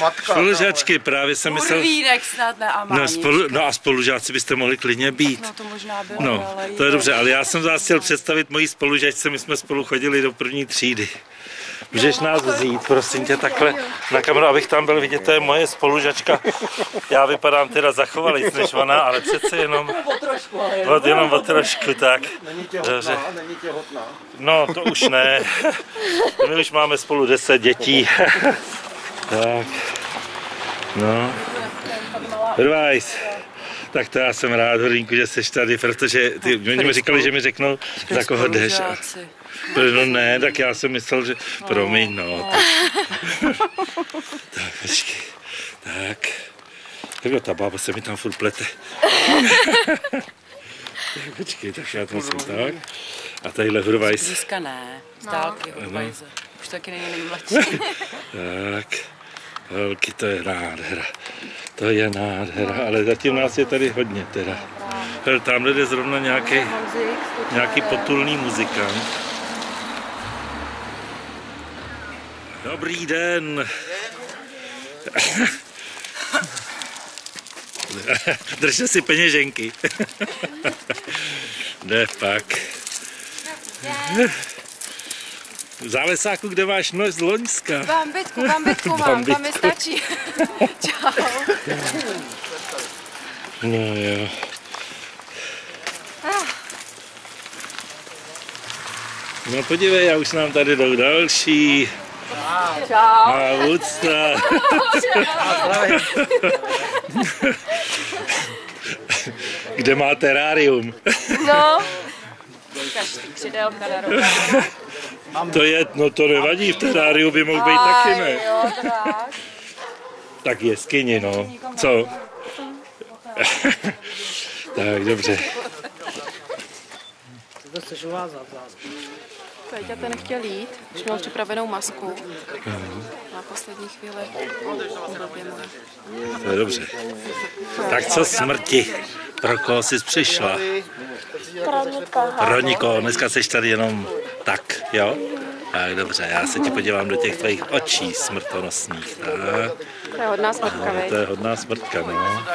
matka. Spolužačky, právě jsem myslel... Kurvínek snad ne a No a spolužáci byste mohli klidně být. No to možná bylo, No, ale to je dobře, ale já jsem vás chtěl představit mojí spolužačce, my jsme spolu chodili do první třídy. Můžeš nás vzít, prosím tě, takhle na kameru, abych tam byl vidět, to je moje spolužačka. Já vypadám teda zachovalic než ona, ale přece jenom o trošku, tak. Není těhotná. No, to už ne. My už máme spolu 10 dětí. Tak. No. Hrvajs. Tak to já jsem rád, Horínku, že jsi tady, protože oni mi říkali, že mi řeknou, za koho jdeš. No ne, tak já jsem myslel, že... Promiň, no. Tak, počkej. Tak. Takhle ta bába se mi tam furt plete. Počkej, tak já to musím tak. A tadyhle Hrvajs. Dneska ne, z dálky Hrvajze. Už taky není nejmladší. Tak. Velký, to je nádhera. To je nádhera, ale zatím nás je tady hodně teda. Hele, tamhle jde zrovna nějaký potulný muzikant. Dobrý den. Držte si peněženky. Jde pak. V zálesáku, kde máš nož z Loňska? Bambitku mám, tam mi stačí. Čau. No jo. No podívej, já už nám tady jdou další. Čau. A úcta. Kde má terárium? No. Každý křidelka na rohu. To je, no to nevadí, v teráriu by mohl být taky, ne? Jo, tak. Tak jeskyni, no. Co? Tak, dobře. Peťa ten chtěl jít, už měl připravenou masku. Na poslední chvíli. To je dobře. Tak co smrti? Pro koho jsi přišla? Pro nikoho. Dneska jsi tady jenom tak, jo? Tak dobře, já se ti podívám do těch tvých očí smrtonosných. Tak. To je hodná smrtka, No, to je hodná smrtka, no.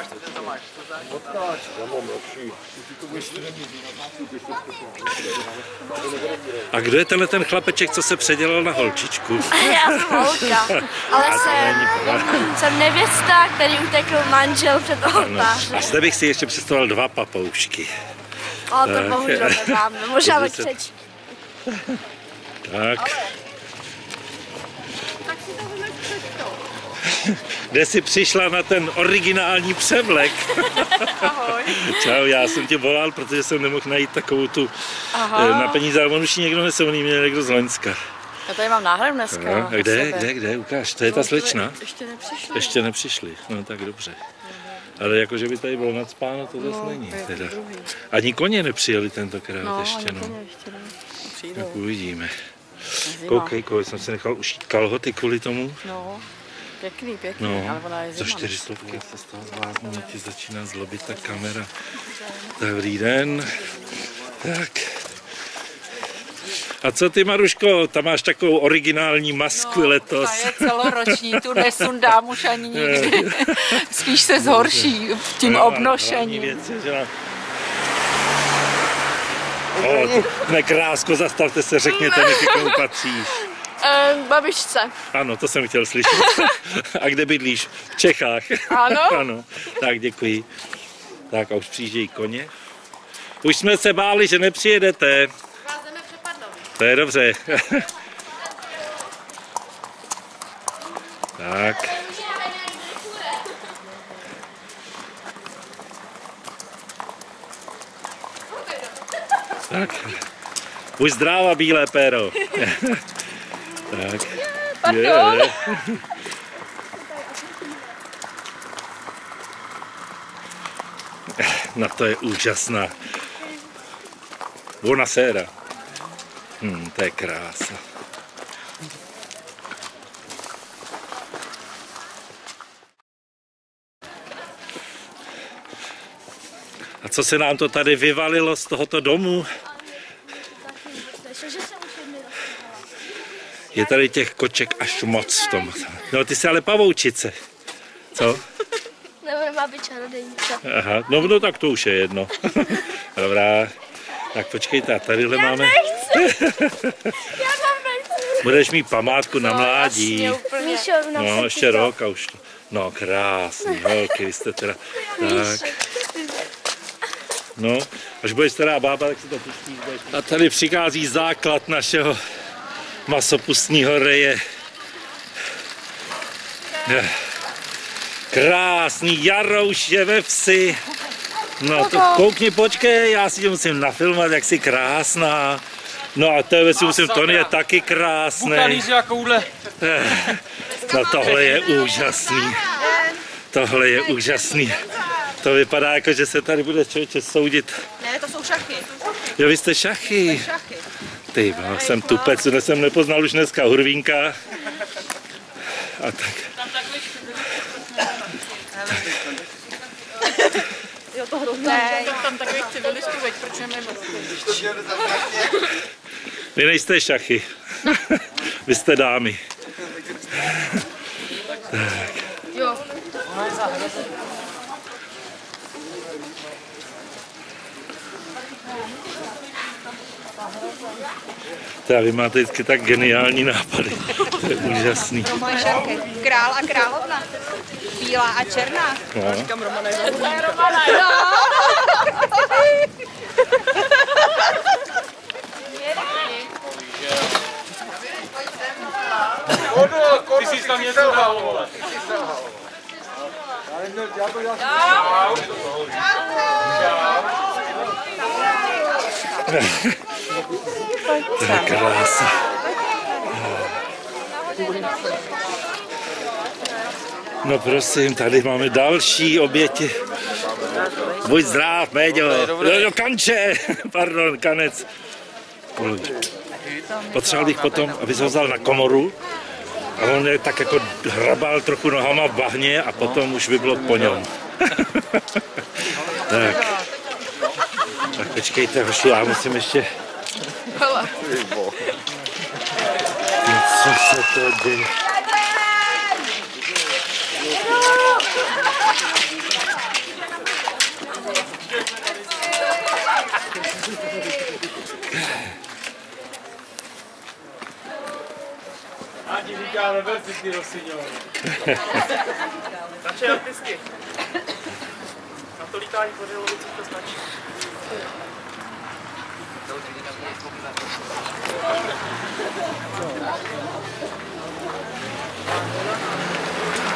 A kdo je tenhle ten chlapeček, co se předělal na holčičku? Já jsem holka, ale jsem nevěsta, který utekl manžel před oltářem. A zde bych si ještě představil 2 papoušky. Ale to bohužel nemáme, možná ve křečku. Tak. Kde jsi přišla na ten originální převlek? Ahoj. Čau, já jsem tě volal, protože jsem nemohl najít takovou tu na peníze, ale on už někdo nese, on jí měl někdo z Loňska. Já tady mám náhradu dneska. No, kde, ukáž, to je ta slečna? Ještě nepřišli. Ještě nepřišli, no tak dobře. Ale jakože by tady bylo nacpáno, to zase není teda. Ani koně nepřijeli tentokrát ještě, no. Tak uvidíme. Koukej, kolik jsem si nechal ušít kalhoty kvůli tomu. No, pěkný, No, ale ona je za zima. 400 se z toho zvládnu, mě ti začíná zlobit ta kamera. Dobrý den. Tak. A co ty, Maruško, tam máš takovou originální masku letos. Ta je celoroční, tu nesundám už ani nikdy. Spíš se zhorší tím obnošením. Nekrásko, zastavte se, řekněte mi, k komu patříš. Babičce. Ano, to jsem chtěl slyšet. A kde bydlíš? V Čechách. Ano. Ano. Tak, děkuji. Tak a už přijíždějí koně. Už jsme se báli, že nepřijedete. To je dobře. Tak. Tak. Buď zdráva, bílé péro. Tak. Pardon. No to je úžasná. Buonasera. To je krása. A co se nám to tady vyvalilo z tohoto domu? Je tady těch koček až moc v tom. No ty jsi ale pavoučice. Co? Nebo má být čarodějnice. Aha, no tak to už je jedno. Dobrá. Tak počkejte, a tadyhle máme. Já tam nechci. Budeš mít památku na mládí. No, ještě rok a už to. No, krásný, holky, vy jste teda. Tak. No, až budeš stará bába, tak se to pustí. A tady přichází základ našeho masopustního reje. Krásný jaro už je ve vsi. No to koukni, počkej, já si tě musím nafilmovat, jak jsi krásná. No a tebe si musím, Tony je taky krásný. No tohle je úžasný. Tohle je úžasný. To vypadá jako, že se tady bude člověče soudit. Ne, to jsou šachy. Jo, vy jste šachy. Ty, jsem tupec, jsem nepoznal už dneska Hurvínka. A tak. Jo, to hrozné. Tam takových civilistů, veď, proč nemůžeme? Vy nejste šachy. Vy jste dámy. Tak. Jo. Tak vy máte vždycky tak geniální nápady. To je úžasný. To moje šachy. Král a královna. Bílá a černá. No. Říkám Romana. To je Romana, jo. Ty jsi tam něco dal, vole. To je krása. No prosím, tady máme další oběti. Buď zdrav, Méďo. No, kanče. Pardon, kanec. Potřeboval bych potom, aby se ho vzal na komoru a on je tak jako hrabal trochu nohama v bahně a potom už by bylo po něm. Tak počkejte, hoši, já musím ještě... Co se to děje? A ti říká Roberty, Rossignol. Stačí artistky. Na to lítání po Řelovicích to stačí.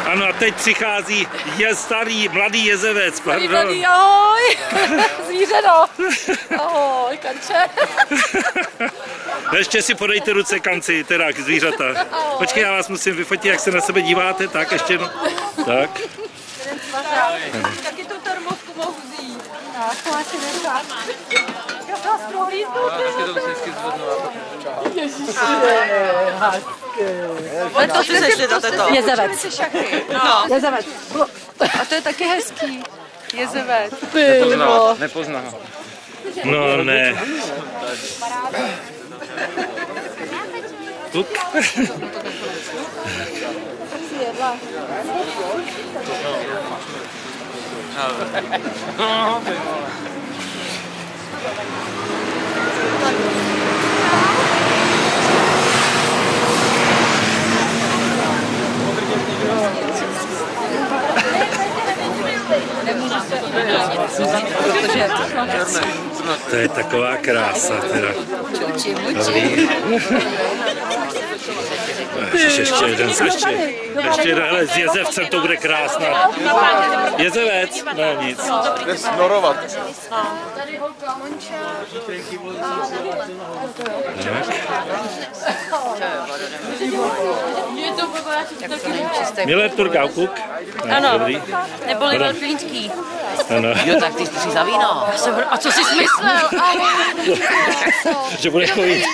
Ano, a teď přichází starý, mladý jezevec, pardon. Ahoj, zvířeno. Ahoj, kanče. Ještě si podejte ruce, kanci, teda zvířata. Počkej, já vás musím vyfotit, jak se na sebe díváte, tak ještě jednou. Tak. Taky tu termosku mohu vzít. Tak, to asi nechám. Já to vás prohlídnu. Ježiši, to si sešli do této. Jezevec. No. Jezevec. A to je taky hezký. Jezevec. Nepozná ho. No ne. Puk. To je taková krása, teda. Dobrý. Ještě jeden, ještě jeden s jezevcem, to bude krásná. Jezevec? Ne, nic. Jde snorovat. Miller Turgau, Kuk. Ano, dobrý. nebo Lidl Klínský. Ano. Jo, tak ty jsi za víno. A co jsi myslel? Že bude chodit.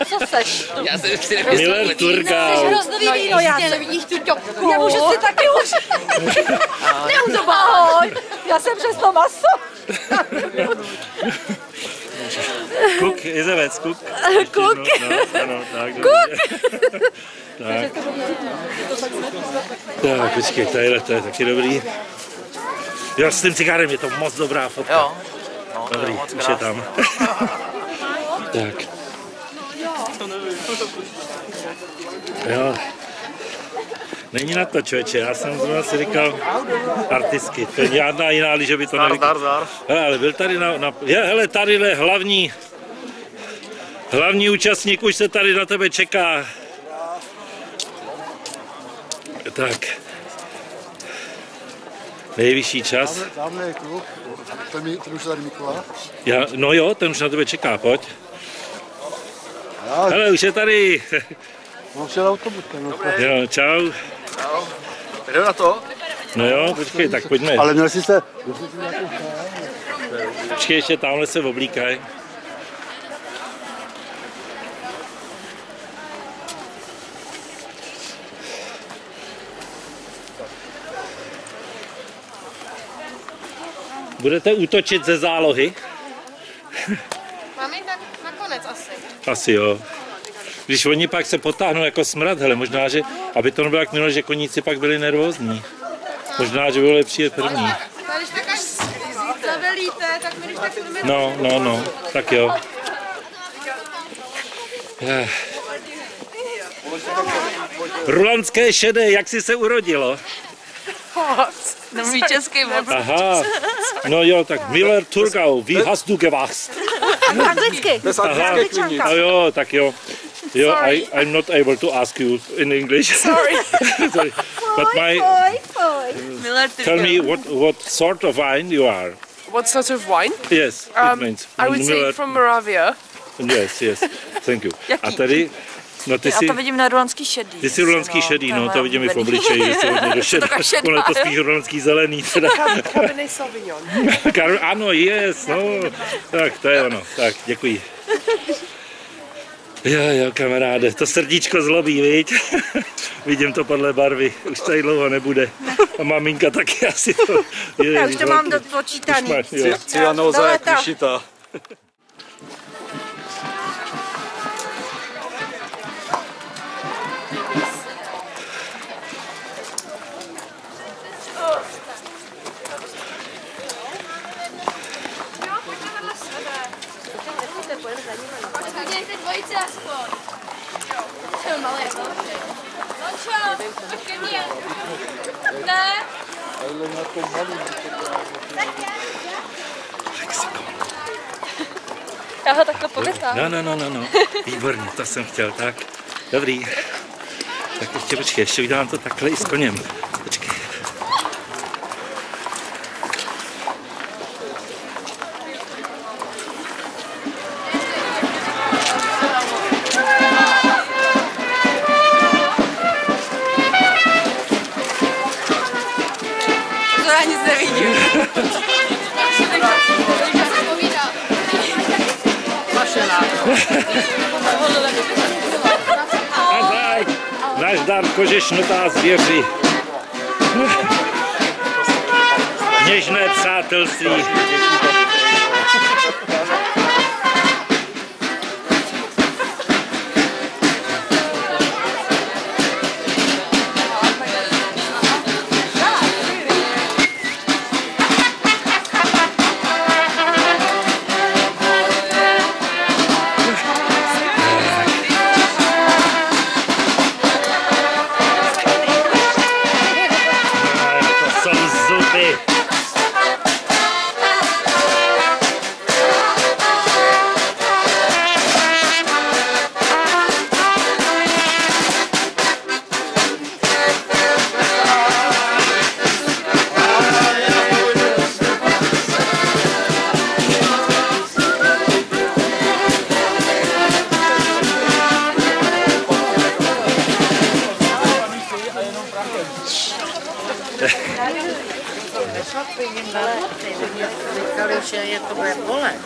Co seš? Já jsem si nemyslel. Miller Turgau. Hroznový víno, já vidíš tu ťopku. Já můžu si taky už. Ahoj, já jsem přes to maso. Kuk, jezevec, kuk. Kuk. No, ano, tak. Kuk. Tak. Tak, počkej, tadyhle, to je taky dobrý. Jo, s tím cigárem je to moc dobrá fotka. Jo. No, to Dobrý, moc už je tam. Tak. Jo. Není na to, člověče, já jsem zrovna si říkal artistky, to je žádná jiná, že by to nevyklad. Hele, ale byl tady hele, tadyhle hlavní účastník už se tady na tebe čeká. Tak. Nejvyšší čas. Tamhle je kluk, ten už tady Mikuláš. No jo, ten už na tebe čeká, pojď. Hele, už je tady. Mám šel autobusem. Jo, čau. Jdeme na to? No jo, počkej, tak pojďme. Ale měl jsi se... Počkej, ještě tamhle se oblíkaj. Budete útočit ze zálohy? Máme tak nakonec asi. Asi jo. Když oni pak se potáhnou jako smrad, hele, možná, že, aby to nebylo jak minule, že koníci pak byli nervózní. Možná, že bylo lepší je první. Když tak až zavelíte, tak my když tak budeme... No, tak jo. Rulandské šedé, jak jsi se urodilo? Dobrý český web. Aha, no jo, tak Miller Thurgau, wie hast du gewachst? Anglicky. Aha, no jo, tak jo. Jo, I'm not able to ask you in English. Sorry. Sorry. But tell me what sort of wine you are. What sort of wine? Yes, it means. I would say from Moravia. Yes, thank you. A tady, no ty Já jsi... to vidím na rulandský šedý. Ty jsi rulandský šedý, no, to vidím i v obličeji, že jsi hodně došedá. On je to spíš rulandský zelený, teda. Cabernet Sauvignon. Ano, yes, no, tak to je ono, tak, děkuji. Jo, kamaráde, to srdíčko zlobí, viď? Vidím to podle barvy, už tady dlouho nebude. A maminka taky asi to... Já už to mám dopočítaný. Cyanoza jak vyšitá. Dějte dvojice aspoň. Čo, malé, Lončo, pojď ke mně. Ne? Já ho takhle povětám. No, výborně, to jsem chtěl, tak. Dobrý. Tak ještě počkej, ještě udělám to takhle i s koněm. Počkej. To já nic nevidím. A tak, náš dar kožešnutá zvěři. Něžné přátelství. Říkali, že je to bude bolet.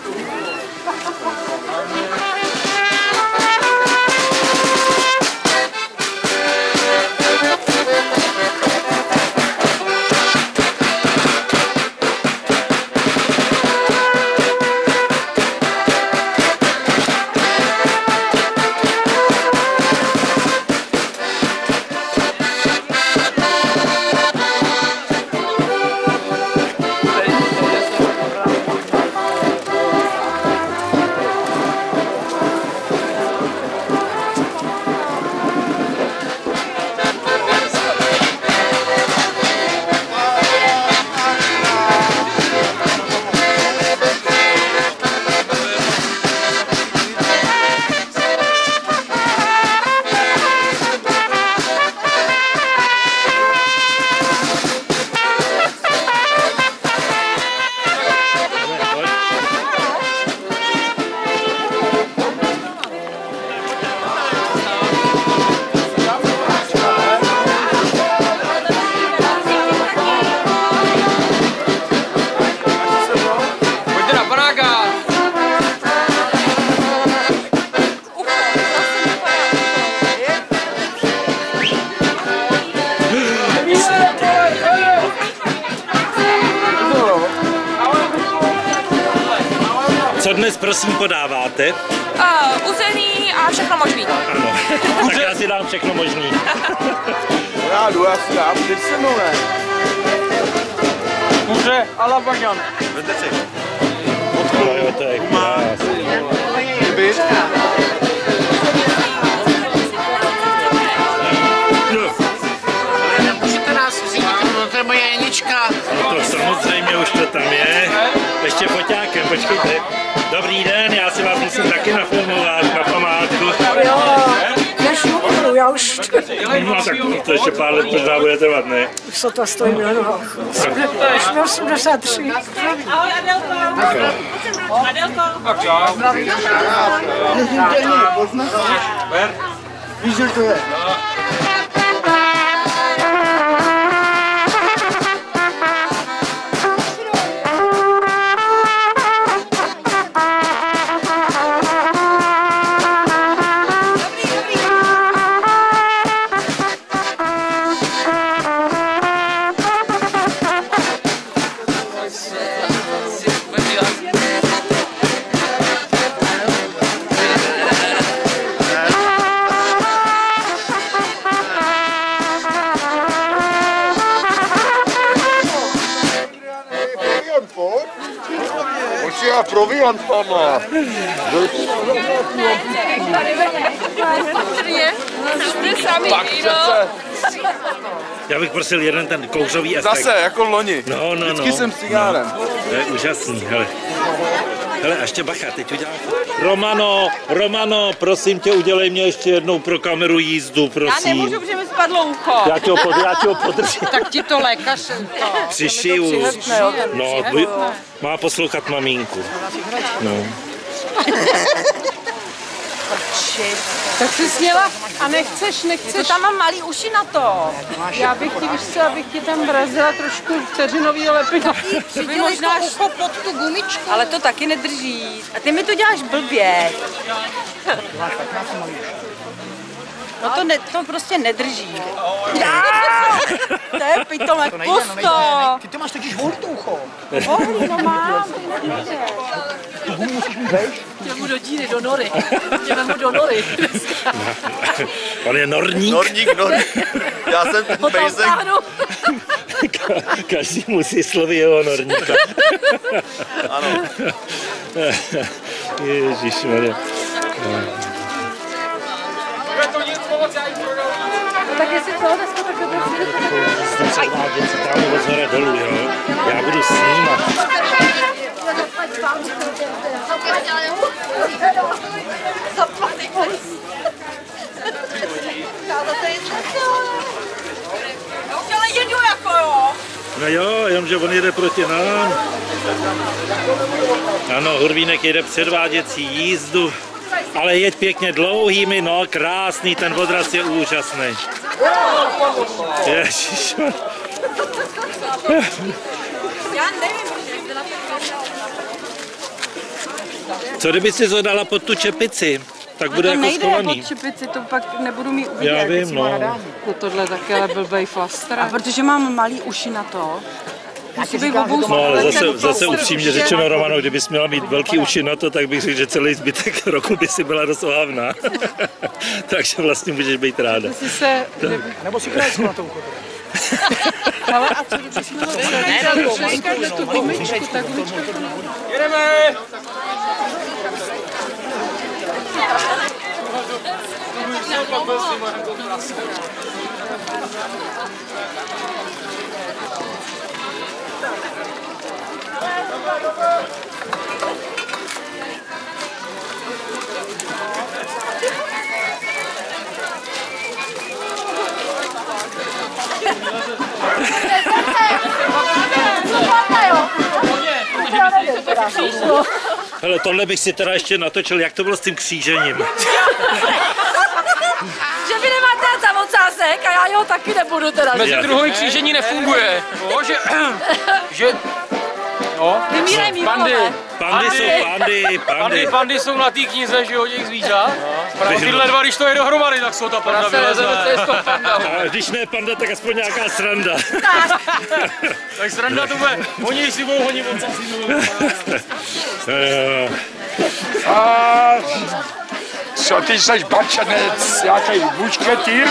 dnes prosím podáváte? Uzený a všechno možný. Ano, tak já si dám všechno možný. Já jdu, já si dám, teď se mnou ne. Kuře a labaňan. Jo, to je krásný. Můžete nás vzít, to je moje Jenička. No to samozřejmě už to tam je. Ještě foťákem, počkejte. Dobrý den, já si vás musím taky nafilmovat na památku. Já už No tak to ještě pár let možná bude trvat, ne? sotva stojím na nohách. Jsme 83. Víš, že to je? Já proviant, pana. Tak přece. Já bych prosil jeden ten kouřový efekt. Zase, jako loni. No. Vždycky jsem s cigárem. To je úžasný, hele. Hele, a ještě bacha, teď udělám. Romano, prosím tě, udělej mě ještě jednou pro kameru jízdu, prosím. Já nemůžu, protože mi spadlo ucho. Já ti ho podržím. Tak ti to lékař Přišiju. No, má poslouchat mamínku. No. Tak jsi sněla a nechceš. Tam mám malý uši na to. Já bych ti, víš co, abych ti tam vrazila trošku vteřinový lepidlo. Ty možná ucho pod tu gumičku. Ale to taky nedrží. A ty mi to děláš blbě. No to prostě nedrží. To je pitomek, pusto. Ty to máš totiž volný ucho. No mám. Tu gumu musíš mít vejš. Těmu do díry, do nory. Těmu do nory. On je norník. Norník. Já jsem ten bejzek. Každý musí slovy jeho norníka. Ano. Ježišmarja. Tak jestli co, dneska tak dobře přijde. Jsem se vádět se tam od zhora dolů, jo. Já budu snímat. Ale jedu jako jo. No jo, jenomže on jede proti nám. Ano, Hurvínek jede předváděcí jízdu. Ale jeď pěkně dlouhými, no krásný, ten odraz je úžasný. Ježišmar. Já nevím, Co kdyby si to dala pod tu čepici? Tak bude jako schovaný. Pod čepici, to pak nebudu mít uvidět. Já vím, no. No tohle taky ale blbej flaster. A protože mám malý uši na to, musí být obou No ale zase upřímně řečeno, Romano, kdybys měla mít velký uši na to, tak bych řekl, že celý zbytek roku by si byla dost ohavná. Takže vlastně můžeš být ráda. Nebo si krajskou na to ucho. Ale a co když si tu gumičku, tak gumičku to nebude. Jedeme! Hele, tohle bych si teda ještě natočil, jak to bylo s tím křížením. že vy nemáte tam ocásek a já jeho taky nebudu teda. Mezidruhový křížení nefunguje. Že no, Vymírej mý pandy jsou na té knize, že jo, těch zvířat. Právě tyhle dva, když to je dohromady, tak jsou ta panda vylezne. A když ne panda, tak aspoň nějaká sranda. Tak sranda to bude, oni si budou honit ocasy. A co ty seš bačanec, jaký bučketýr?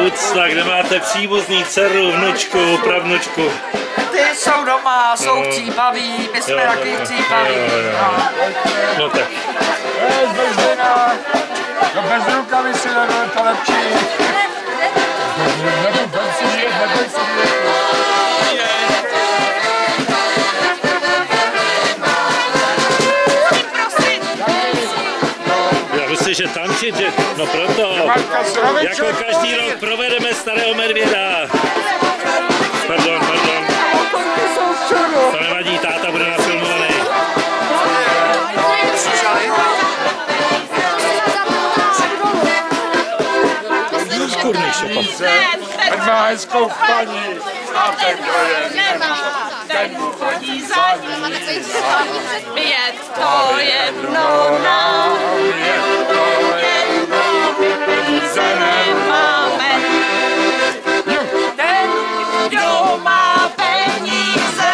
Úcta, kde máte příbuzný dceru, vnučku, pravnučku? Ty jsou doma, jsou cípaví, my jsme taky cípaví. No tak. No bez rukavy si nebyl to lepší. Nebuď si vidět. Že tančit, že? No proto, jako každý rok provedeme starého medvěda. Pardon. To nevadí, táta bude nafilmovaný. Kurný šopa. Ať má hezkou paní. A ten, kdo je nemá, ten chodí za ní. Je to jedno nám. Ten, kdo má peníze,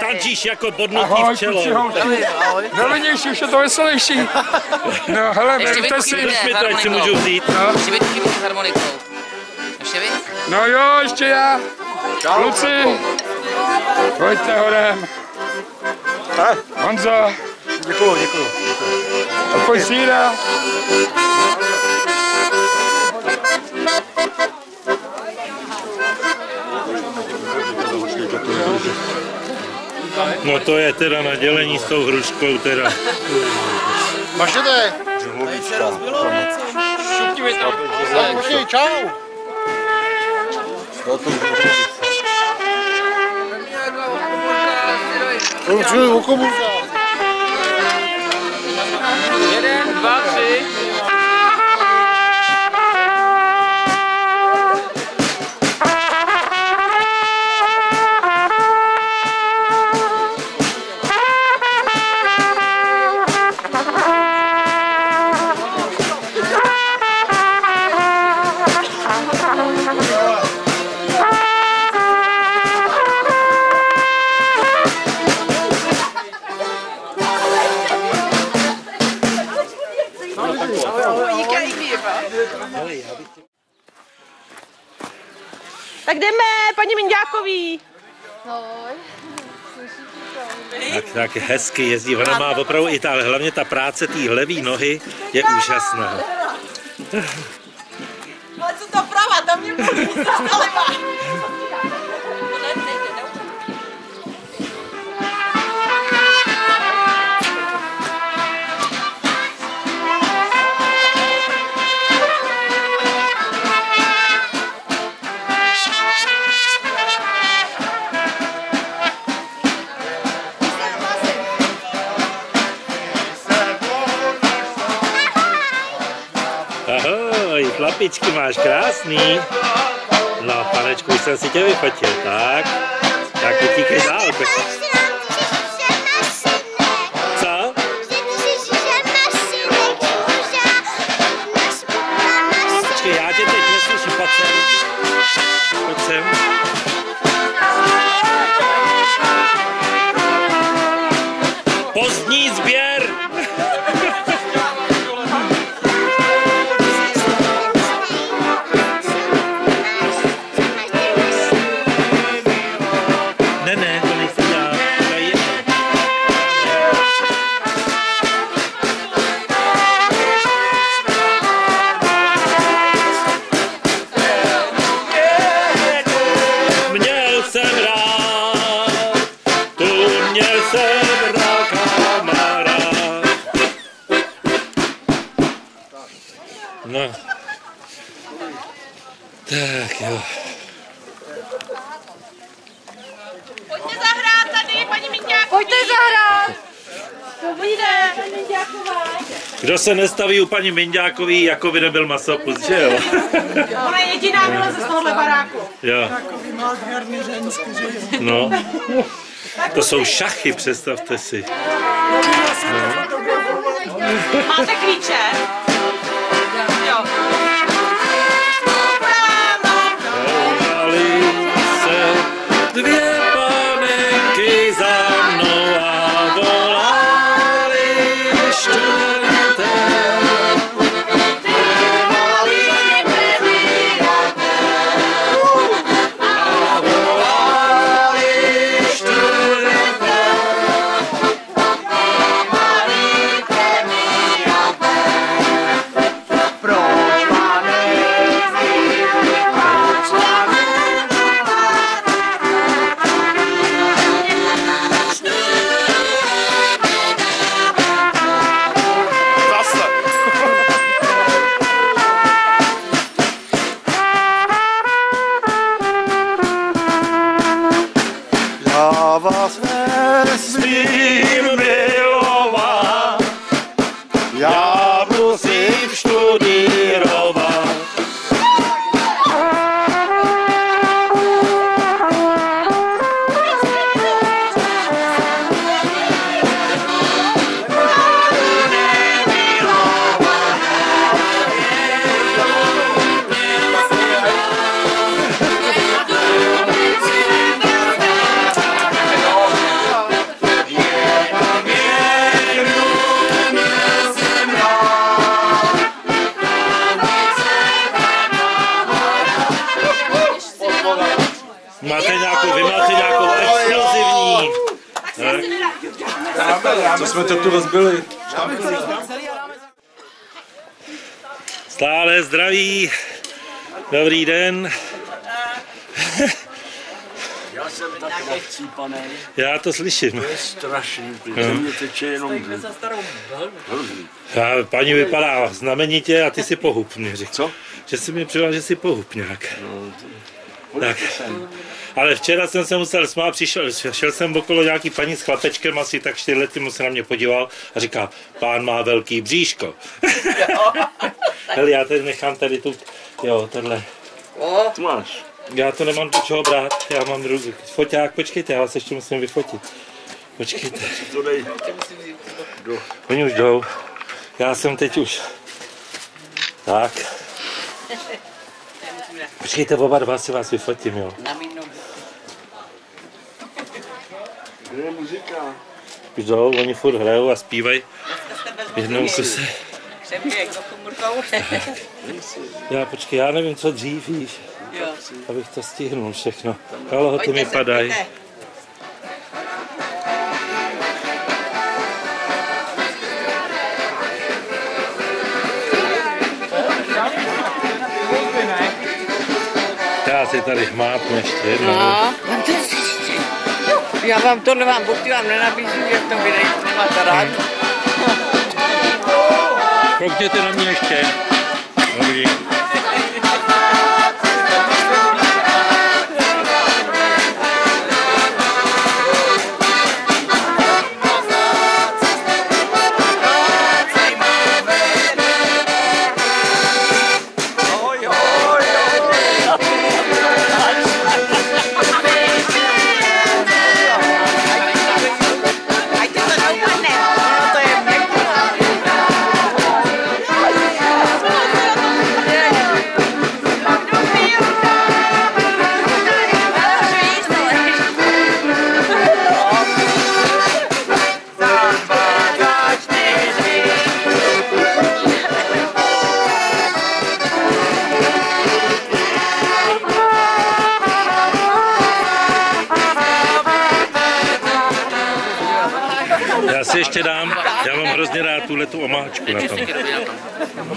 tančíš jako bodnutý včelo. Nevenější, už je to veselější. No hele, berte si. Ať si můžu vzít. Ještě vy taky můžu harmonikou. Ještě vy? No jo, ještě já. Kluci, pojďte hodem. Honzo. Děkuju. A pojď síra. No to je teda na dělení s tou hruškou teda. Mašete? Šupni, čau. Určuji okoburka. 1, 2, 3. Tak jdeme, paní Minďákový. Tak hezky jezdí, ona má opravdu i ta, ale hlavně ta práce té levý nohy je úžasná. Ale co to prava, tam mě můžu ta levá. Ahoj, chlapičky, máš krásný. No, panečku, už jsem si tě vyfotil, tak utíkej dál. Co? Počkej, já tě teď neslyším, pojď sem. Pozdní sběr! No. Tak jo. Pojďte zahrát tady, paní Minďáková. Pojďte zahrát. Dobrý den, paní Minďáková. Kdo se nestaví u paní Minďákový, jako by nebyl masopust, že jo? Ona je jediná vyleze z tohohle baráku. Jo. Takový nádherný ženský, že jo. No. To jsou šachy, představte si. No. Máte klíče? Jo. Rovnaly se dvě panenky za mnou a volali čtvrté. A volali čtvrté. Proč, pane? Já vás nesmím milovat, já musím studírovat. Vy máte nějakou explozivní. Co jsme to tu rozbili? Stále zdraví. Dobrý den. Já jsem taky nachcípaný. Já to slyším. To je strašný, protože mě teče jenom hrozný. Paní vypadá znamenitě a ty si pohup, mě řekl. Co? Že jsi mi přidal, že si pohup nějak. No, tak. Ale včera jsem se musel smát, šel jsem okolo nějaký paní s chlapečkem, asi tak 4 lety, mu se na mě podíval a říká, pán má velký bříško. Hele, já tady nechám tady tu, jo, tohle. Tu máš. Já to nemám do čeho brát, já mám druhý foťák, počkejte, já vás ještě musím vyfotit. Počkejte. To dej. Oni už jdou. Já jsem teď už. Tak. Počkejte, oba dva si vás vyfotím, jo. Kde je muzika? Už jdou, oni furt hrajou a zpívají. Jednou se. Já počkej, já nevím, co dřív, víš. Abych to stihnul všechno. Kalhoty mi padají. Já si tady hmátnu ještě jednou. No, já vám tohle buchty vám nenabízím, že v tom videu nemáte rád. Koukněte na mě ještě. Dobrý. Já si ještě dám, já mám hrozně rád tuhletu omáčku na tom.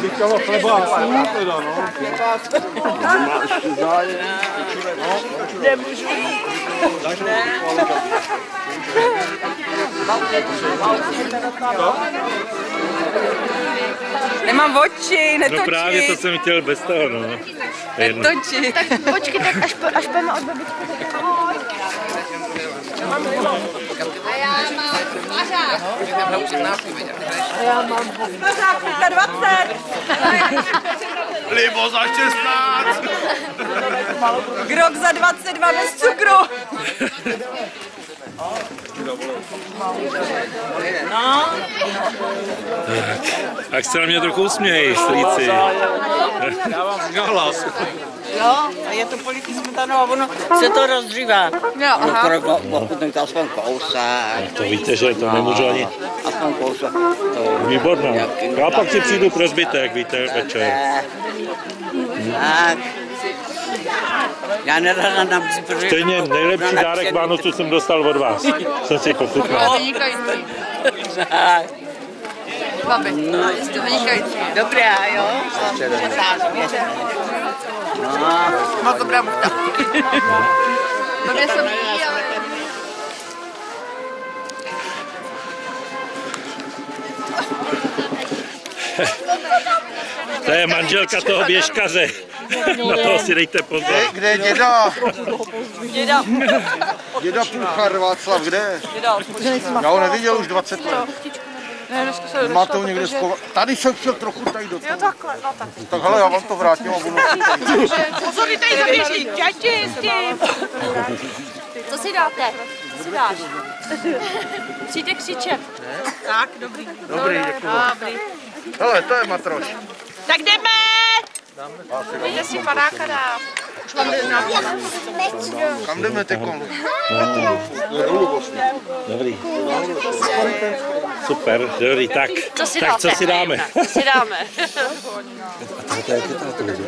Říkala chlebáků teda, no. Má ještě zájem. Nemůžu. Nemám oči, netočit. No právě to jsem chtěl bez toho, no. Netočit. Tak počkej, tak až pojďme od babičky. A já mám Já mám 20. Libo za 16. Grok za 22 bez cukru. No. Tak se na mě trochu usměj, strýci. Já vám říkám hlas. Jo, a je to polivky smetanou a ono se to rozdřívá. Jo, aha. Ochutnejte aspoň kousek. To víte, že to nemůžu ani. Aspoň kousek. Výborná. Já pak si přijdu pro zbytek, víte, večer. Tak. Já nerada nabízím, protože... Stejně nejlepší dárek Vánocu jsem dostal od vás. Jsem si pochutnal. No, jste vynikající. Dobrá, jo? Moc dobrá buchta. Dobré se jí, ale... To je manželka toho běžkaře. Na toho si dejte pozor. Kde je děda? Děda. Děda Půlchar Václav, kde? Já ho neviděl už 20 let. Máte ho někde schovat? Tady jsem šel trochu tady do toho. Jo, takhle, no tak. Tak hele, já vám to vrátím a budu Pozor, tady zaběží děti s tím. Co si dáte? Co si dáš? Přijde křičet. Tak, dobrý. Dobrý, děkuji. Hele, to je matroš. Tak jdeme! Jde si panáka dát. Už mám Kam jdeme teďkom? Dobrý. Super, dobrý, tak co si dáme? Co si dáme?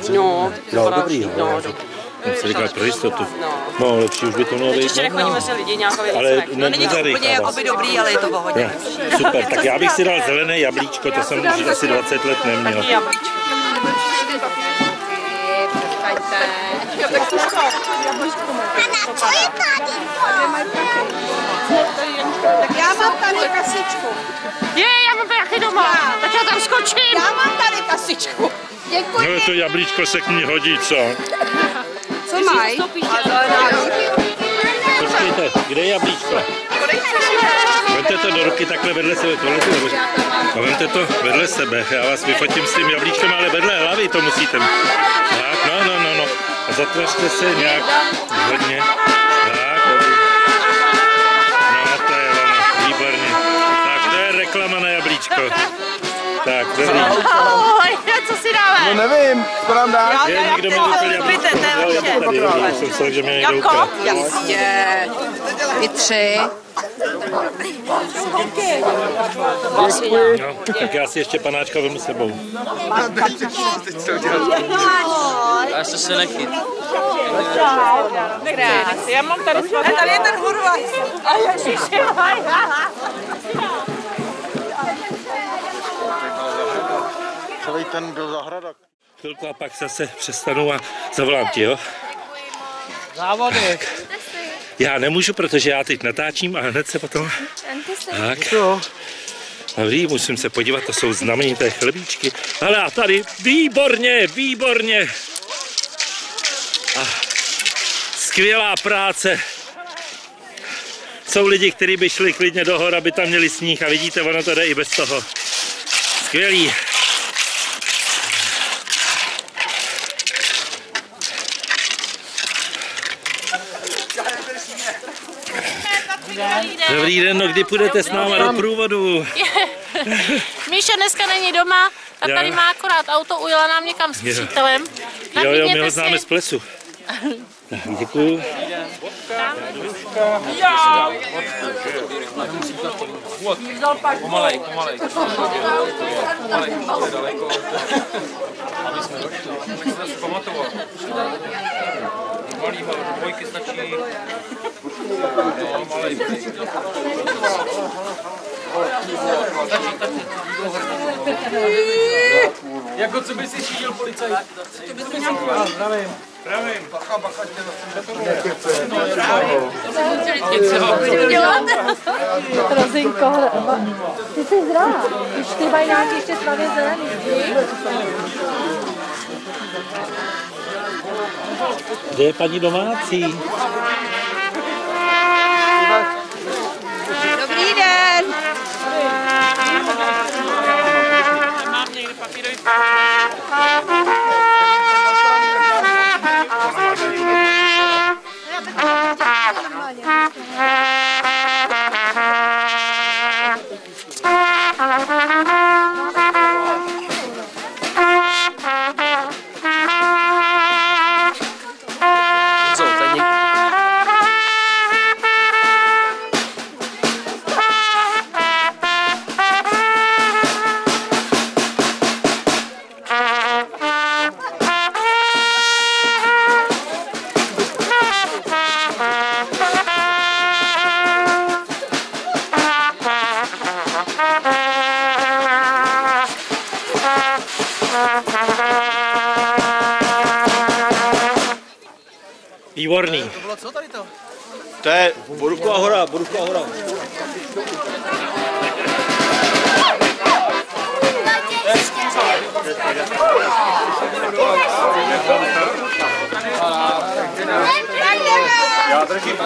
No, dobrý. Jsem si říkal pro jistotu. No, lepší už by to mělo být. Ještě nechodíme se lidi nějaký ale no, není to úplně jakoby dobrý, ale je to pohodě. Super, tak já bych si dal zelené jablíčko, to jsem už asi 20 let neměl. Tak já mám tady kasičku. Já mám prachy doma, tak já tam skočím. Já mám tady kasičku. Děkuji. No to jablíčko se k ní hodí, co? Co mají? Počkejte, kde je jablíčko? Vemte to do ruky takhle vedle sebe, a vemte to vedle sebe, já vás vyfotím s tím jablíčkem, ale vedle hlavy to musíte. Tak, no. A zatvařte se nějak hodně. Tak, dobrý. No, to je ono, výborně. Tak, to je reklama na jablíčko. Tak, dobrý. Ahoj, co si dáme? No nevím, co nám dá? Je, někdo mi vypil jablíčko. Já jsem se, že mě někdo ukradl. Jasně. Vy 3. No, tak já si ještě panáčka vemu sebou. Já se nechyt. Já mám tady svatý. Tady je ten hurvaj. A ježiši. Celý ten do zahrada. Chvilku a pak zase přestanu a zavolám ti, jo? Závodek. Já nemůžu, protože já teď natáčím a hned se potom... Tak. Dobrý, musím se podívat, to jsou znamenité chlebíčky. Ale a tady, výborně. A skvělá práce. Jsou lidi, kteří by šli klidně do hor, aby tam měli sníh a vidíte, ono to jde i bez toho. Skvělý. Dobrý den, no kdy půjdete s náma do průvodu? Míša dneska není doma, a tady má akorát auto, ujela nám někam s přítelem. Jo, my ho známe z plesu. Tak, děkuju. Pomalej. Aby jsme si pamatovali. Malý, dvojky stačí. No, malej. Jako co by si šídil policajt? Pravím. Bacha, Rozinko, ty jsi zrá. Už ty mají nějaký ještě tmavě zelený. Kde je paní domácí? Dobrý den. Výborný. To bylo co tady to? To je Borůvková hora, Borůvková hora. Já držím.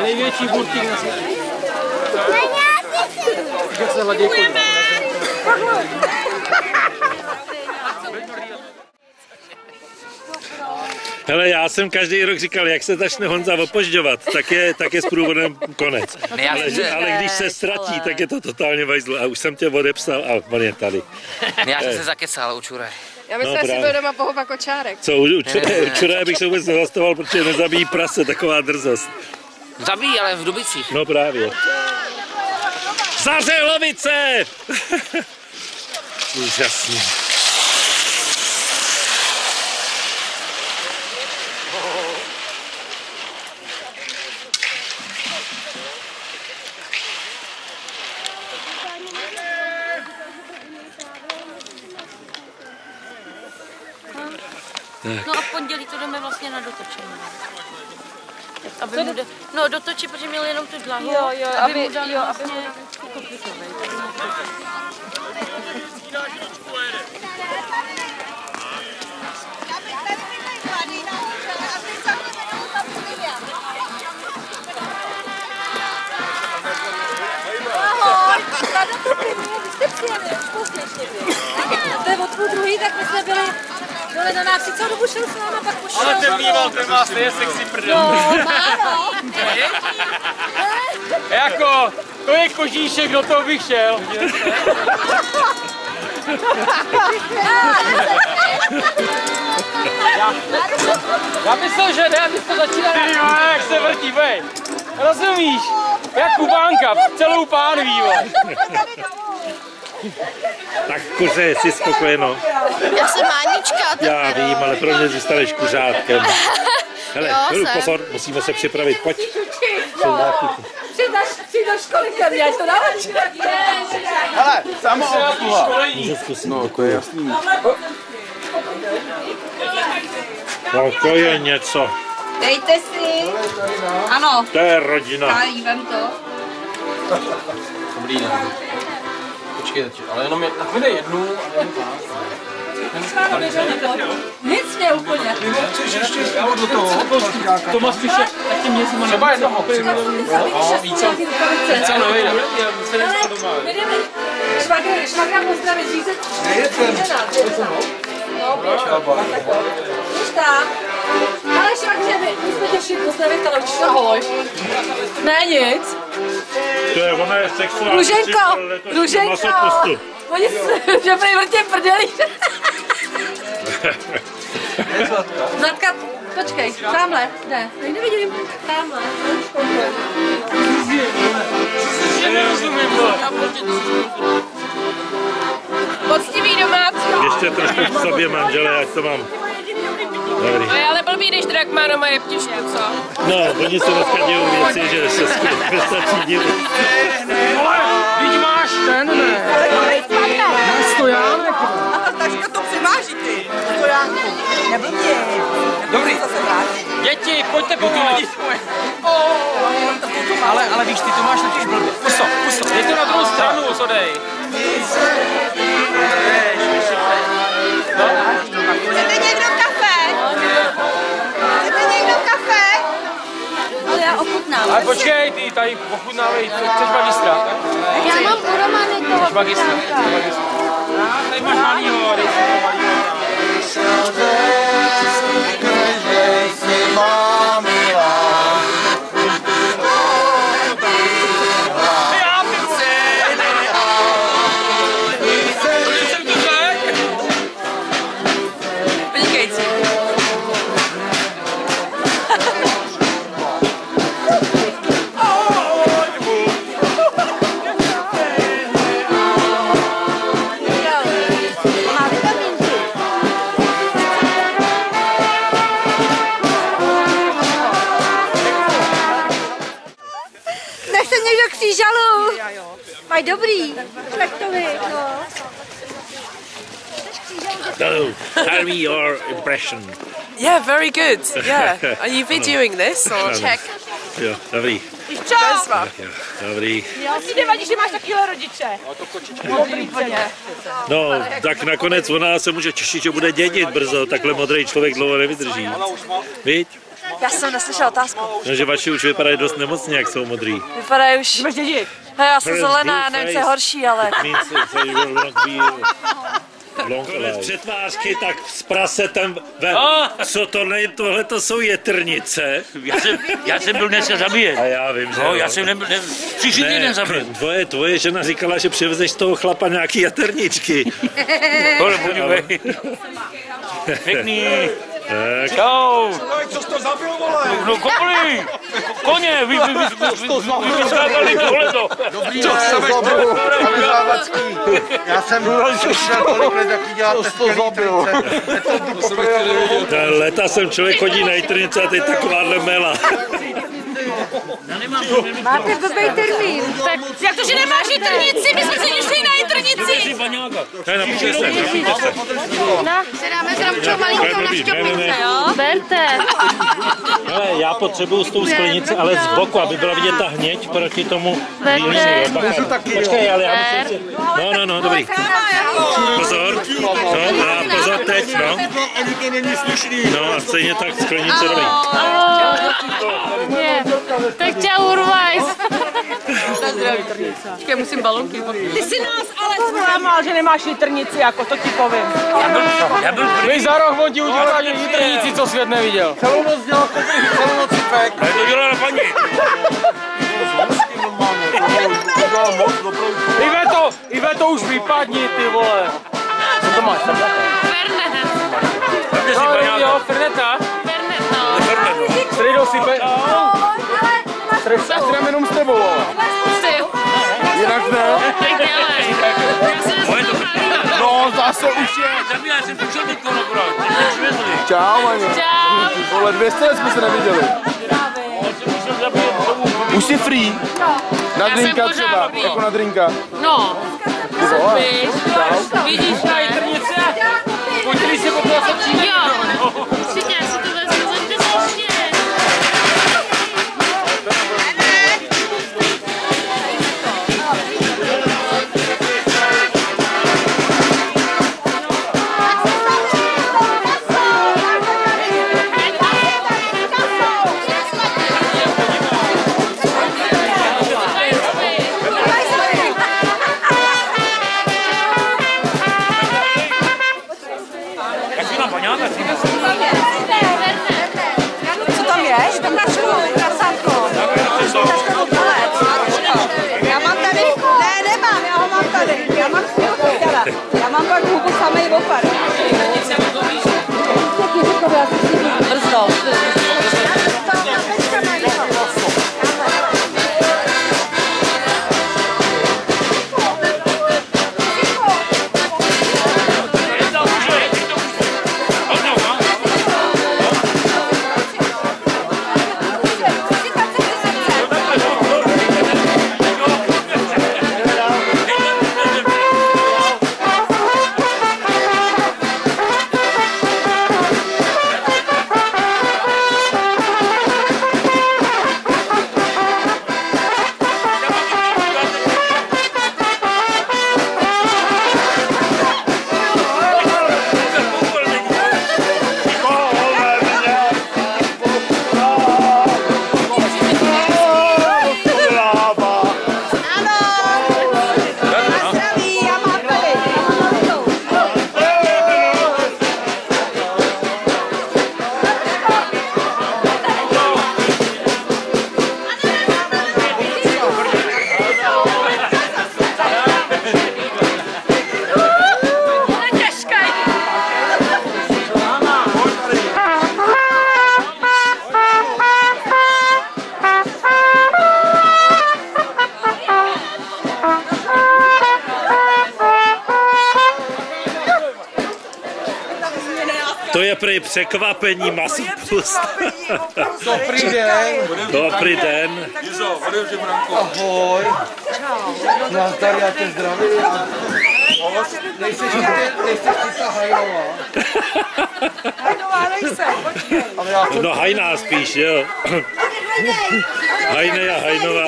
Největší burtík na světě. Jak se hladí chodí. Hele, já jsem každý rok říkal, jak se začne Honza opožďovat, tak je s průvodem konec. Ale když se ztratí, tak je to totálně vajzlo. A už jsem tě odepsal a on je tady. Já jsem se zakecal u Čure. Já myslím, že si byl doma pohova kočárek. Co, u Čure bych se vůbec nezastoval, protože nezabíjí prase, taková drzost. Zabíjí, ale v Dubicích. No právě. Zařehlovice! Úžasný. No a v pondělí to jdeme vlastně na dotočení. Aby mu no dotočí, protože měl jenom tu dlahu. Jo, aby mu dali vlastně kopytovej. Ahoj, tady to první, vy jste přijeli, už později ještě. To je od půl druhý, tak my jsme byli na návsi, co dobu šel s náma, pak pošel. Ale ten mýval, ten má stejně sexy prdel. No, málo. Jako, to je kožíšek, do toho bych šel. Já myslel, že ne, ty to začíná. Ty jo, jak se vrtí, bej. Rozumíš? Jak Kubánka, celou pánví, Tak kuře, jsi spokojeno. Já jsem Mánička. Já vím, ale pro mě zůstaneš kuřátkem. Hele, pozor, musíme se připravit, pojď. Přijď do školy ke mně, ať to naučí. Hele, samoobsluha. No, to je jasný. No, to je něco. Dejte si. Ano. To je rodina. Kájí, vem to. Dobrý den. Počkej, ale jenom jednu a jednu Nic mě úplně. Já do toho. To má spíše, tak tím měsím třeba jednoho. Více nevejde. Švagra pozdravit, říct. Ale švagře, my jsme tě všichni pozdravit, ale už ahoj. Ne nic. To je, ona je sexuální. Růženko. Oni že prý vrtě prdělí. Zlatka, počkej, tamhle, ne, nevidím, tamhle. Poctivý domácí. Ještě trošku v sobě manžele, ať to mám. Dobrý. Ale blbý, když drak má doma jeptičku, co? No, oni se dneska dějou věci, že se nestačí dívat. Vidíš, máš ten, ne? Na stojánek. A ta taška to převáží ty. Stojánku. Neblbě. Dobrý. Děti, pojďte pomoct. Ale víš, ty to máš totiž blbě. Pusto. Dej to na druhou stranu, odej. Chcete někdo kafe? Ale já ochutnám. Ale počkej, ty tady ochutnávej, chceš magistra? Já mám u Romany toho. Chceš magistra? Tady máš malýho, dej si to malýho. Nechce někdo křížalu. Mají dobrý. Traktory, no. No, tell me your impression. Yeah, very good. Yeah. Are you videoing this or check? Jo, dobrý. Bezva. Dobrý. Asi nevadí, že máš takovýhle rodiče. No, tak nakonec ona se může těšit, že bude dědit brzo, takhle modrý člověk dlouho nevydrží. Víš? Já jsem neslyšela otázku. No, že vaši už vypadají dost nemocně, jak jsou modrý. Vypadají už. Máš dědit. Já jsem zelená, já nevím, co je horší, ale... Přetvářky, tak s prasetem, co to ne, tohle to jsou jetrnice. Já jsem byl dneska zabíjen. A já vím, že no, já jsem příští týden zabíjen. Tvoje žena říkala, že přivezeš z toho chlapa nějaký jaterničky. Tohle podívej. Pěkný. Tak. Čau. Co jsi to zabil, vole? No kopli. Koně, vy vyskádali tohleto. Dobrý, co se zabil? Pane Závacký, já jsem šel tolik let, jaký děláte skvělý trice. Leta jsem člověk chodí na jitrnice a teď takováhle mela. Máte blbej termín. Tak jak to, že nemáš jitrnici? My jsme se nešli na jitrnici. Ne, napůjčte se. Se dáme s Romčou malinkou na šťopince, jo? Berte. Ale já potřebuju s tou sklenici, ale z boku, aby byla vidět ta hněď proti tomu Berte. Počkej, ale já musím si... No, dobrý. Pozor. No, a pozor teď, no. No a stejně tak sklenice dobrý. Tak čau, Urvajs. Počkej, musím balonky. Ty jsi nás ale zklamal, že nemáš jitrnici, jako to ti povím. Já byl Vy za roh, on ti udělal jitrnici, co svět neviděl. Celou noc dělal koupit, celou noc cipek. Já to dělala paní. Iveto už vypadni, ty vole. Co to máš? Fernet. Jo, Ferneta. Fernet, no. Strido si pe... Střem jenom s tebou, ale. Jinak ne. Tak dělej. Já se nesmím. No, zase už je. Já jsem přišel teďko nakrát. Přivezli. Čau, Maně. Čau. Vole, 200 let jsme se neviděli. Už jsi free? Na Já drinka jsem třeba, pořád dobrý. jako na drinka. No. Vidíš, ne? Pojďte si po klasačí. Jo. Určitě, já si to vezmu za ty ještě. Jak si na paňáka? prý překvapení maso plus. Dobrý den. Dobrý den. Ahoj. Nazdar, já tě zdravím. Nejseš ty ta Hajnová. Hajnová nejsem, počkej. No Hajná spíš, jo. Hajne a Hajnová.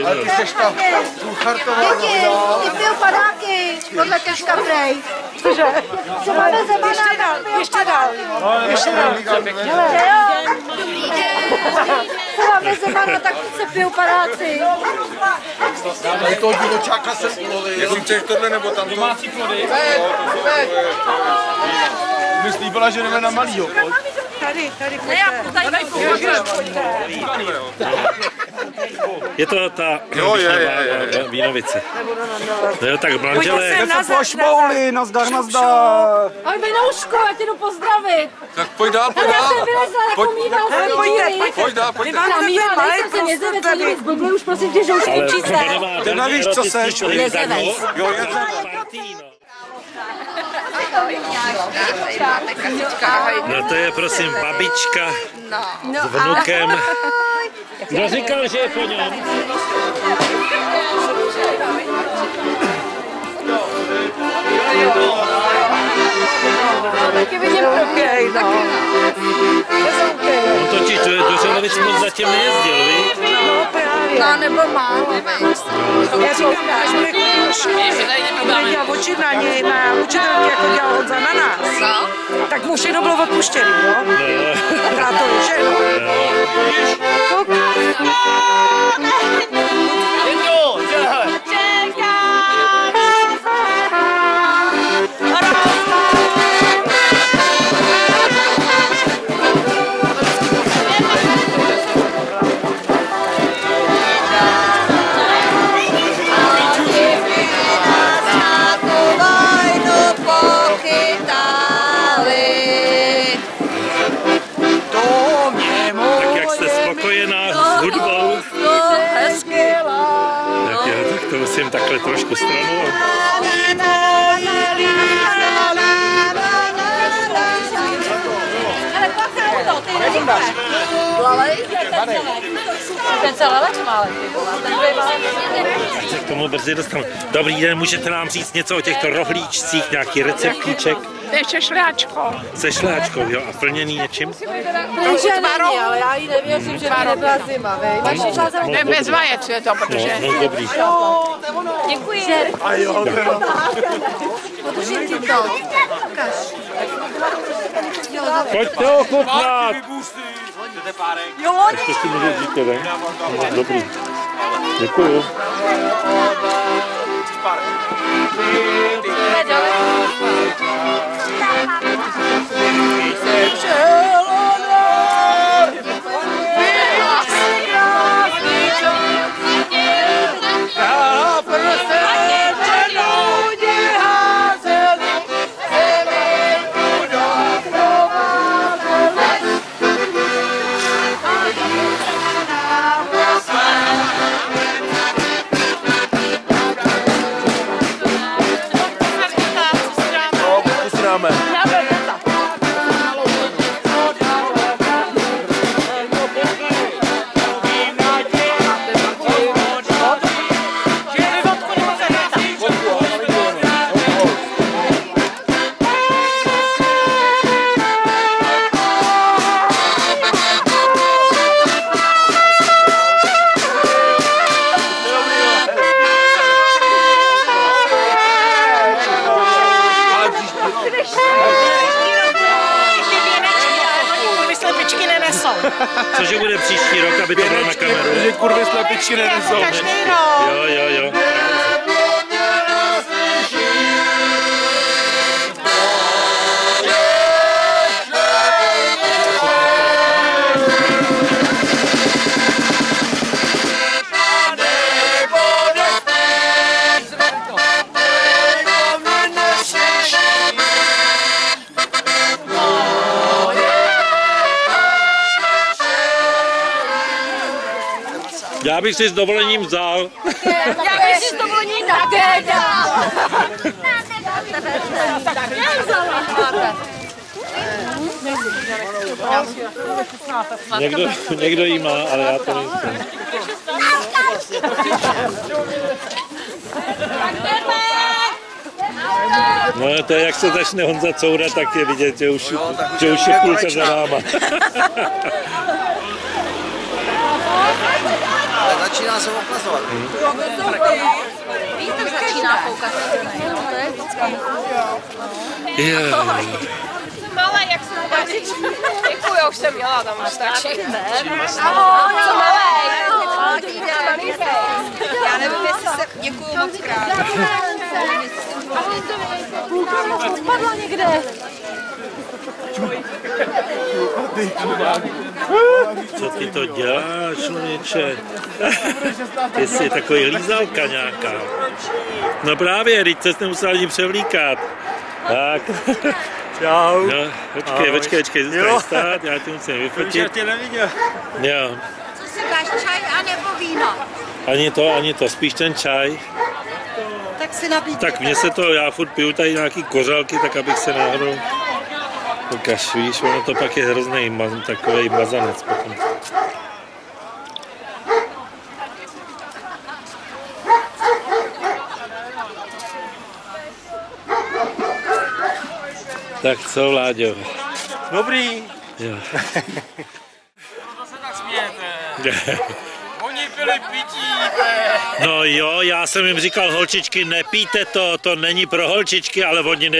Ale ty seš ta Kuchartová novina. Ty pil padáky, podle Keška Prej. Cože? Co máme Zemana? Ještě dál. Dobrý den. Co máme Zemana, tak se pijou padáci. Tady toho divočáka jsem ulovil. Jestli chceš tohle nebo tam Domácí plody. Mi slíbila, že jdeme na malýho. Tady, Je to ta Vínovice. Jo, tak manželé. Pošmouli, nazdar. Ahoj, Venouško, já tě jdu pozdravit. Tak pojď dál. Já jsem vylezla jako mýval Pojď. Na mýval, nejsem se nezeve, co mě zblbli, už prosím tě, že už končí se. Ty nevíš, co seš. Jo, No to je prosím babička s vnukem. Kdo říkal, že je po něm? Taky vidím prokej, no. On totiž do Řelovic moc zatím nejezdil, víš? No právě. No, nebo málo, víš. Já říkám, až bude chodit do školy a bude dělat oči na něj, na učitelky, jako dělal Honza na nás, tak mu všechno bylo odpuštěný, jo? A to je všechno. Tak jak jste spokojená s hudbou? Tak jo, tak to musím takhle trošku stranou. Ten se lelek málem, Se k tomu brzy dostanu. Dobrý den, můžete nám říct něco o těchto rohlíčcích, nějaký receptíček? To je šešláčko. Se šláčkou, jo, a plněný něčím? Že není, ale já jí nevěřím, že by nebyla zima, vej. Vaši žázem... Ne, bez vajec je to, protože... No, dobrý. Děkuji. A jo, Podržím ti to. Ukaž. Pojďte ochutnat! Jo, To si můžu říct, ne? No, dobrý. Děkuju. Cože bude příští rok, aby to bylo na kameru? Že kurvy slepičky nenesou. Jo. Já bych si s dovolením vzal. Já bych si s dovolením také dal. Někdo jí má, ale já to nejsem. No to je, jak se začne Honza courat, tak je vidět, že už je půlka za náma. Začíná se ukazovat. Začíná foukat. Malé, jak se to daří. Děkuji, už jsem jela, tam už stačí. Ahoj, co malé. Já nevím, jestli se... Děkuji moc krát. Spadla někde. Co ty to děláš, člověče? Ty jsi takový lízalka nějaká. No právě, teď se nemusel ani převlíkat. Tak. Čau. No, počkej, zůstaň stát, já tě musím vyfotit. Já tě neviděl. Jo. Co si dáš, čaj anebo víno? Ani to, spíš ten čaj. Tak si nabídněte. Tak mně se to, já furt piju tady nějaký kořálky, tak abych se náhodou... Ukaž, víš, ono to pak je hrozný takovej mazanec potom. Tak co, Láďo? Dobrý. Jo. To se tak smějete. Oni pili pití, No jo, já jsem jim říkal, holčičky, nepijte to není pro holčičky, ale oni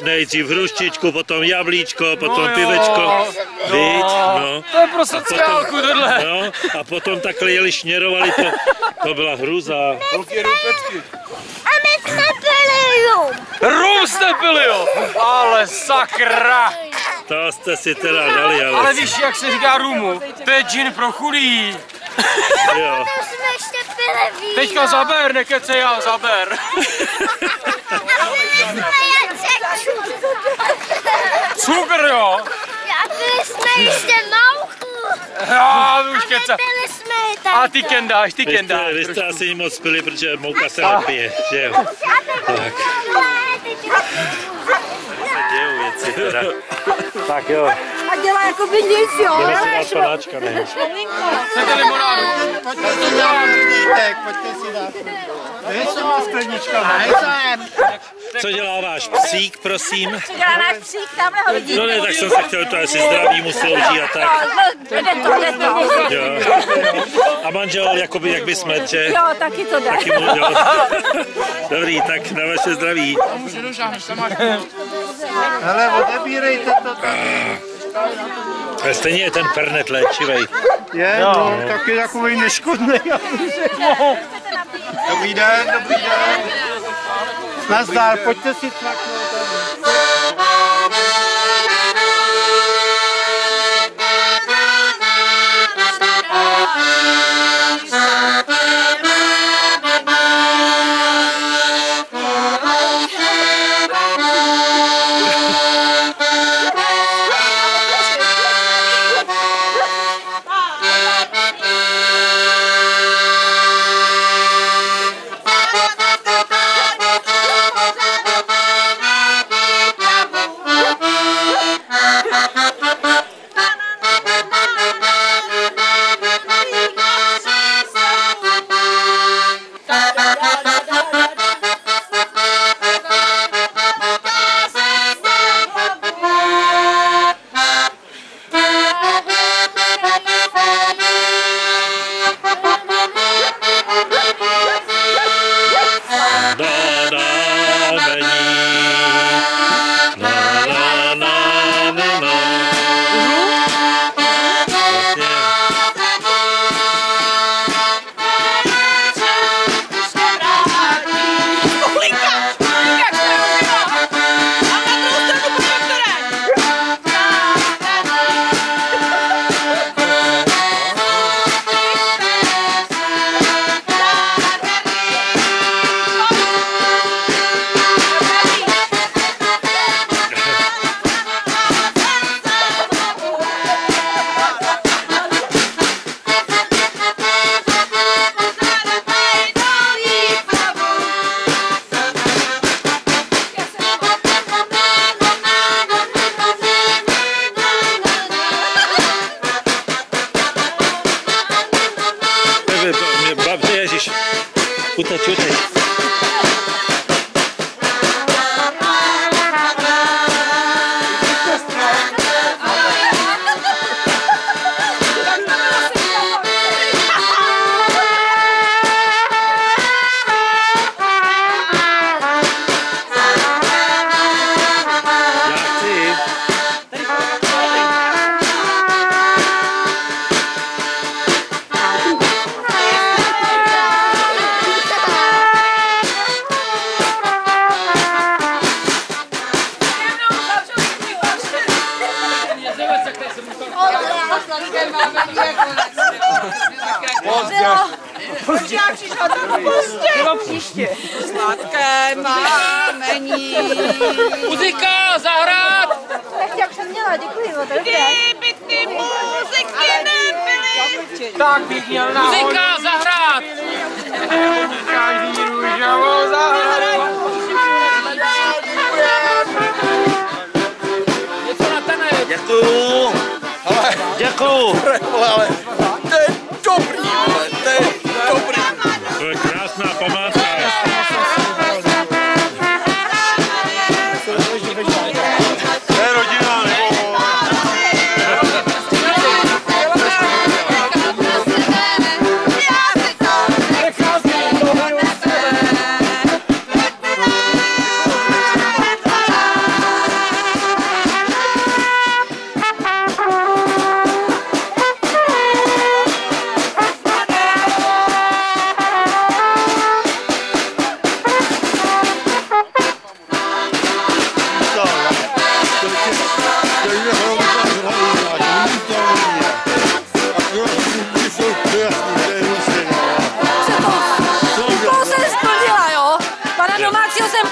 nejdřív hruštičku, potom jablíčko, potom pivečko. Víš, no. To je pro sociálku tohle. No, a potom takhle jeli šněrovali, to byla hruza. Holky jedou pecky. A my jsme pili rum. Rum jste pili, jo. Ale sakra. To jste si teda dali, ale víš, jak se říká rumu? To je džin pro chudý. Jo. Jsme ještě pili víno. Teďka zaber, nekecej já, zaber. Cukr, jo. A pili jsme ještě mouchu. Já už keca. Pili jsme tam. A ty kendáš. Vy jste asi moc pili, protože mouka se nepije, že jo? Tak. Dějou věci teda. Tak jo. A dělá jako by nic, jo. Jdeme si dát panáčka, ne? Chcete limonádu? Pojďte si dát skleniček, pojďte si dát. Kde je má sklenička? Co dělá váš psík, prosím? Co dělá náš psík, tamhle ho vidíte. No ne, tak jsem se chtěl to, jestli zdraví mu slouží a tak. Jde to. Jo. A manžel, jakoby, jak by smet, že? Jo, taky to dá. Taky mu, jo. Dobrý, tak na vaše zdraví. Hele, odebírejte to tak. Stejně je ten fernet léčivej. Je, no, taky takový neškodný. Dobrý den. Nazdar, pojďte si tlaknout. Uteč, uteč. Příště. Sladké mámení. Muzika, zahrát! Tak jak jsem měla, děkuji, to je dobré. Kdyby ty muziky nebyly. Tak bych měl nahoru. Muzika, zahrát! Každý růžovou zahrát. Něco na tene. Děkuju. Děkuju. Ale to je dobrý, vole, to je dobrý. To je krásná památka. To je rodina, nebo...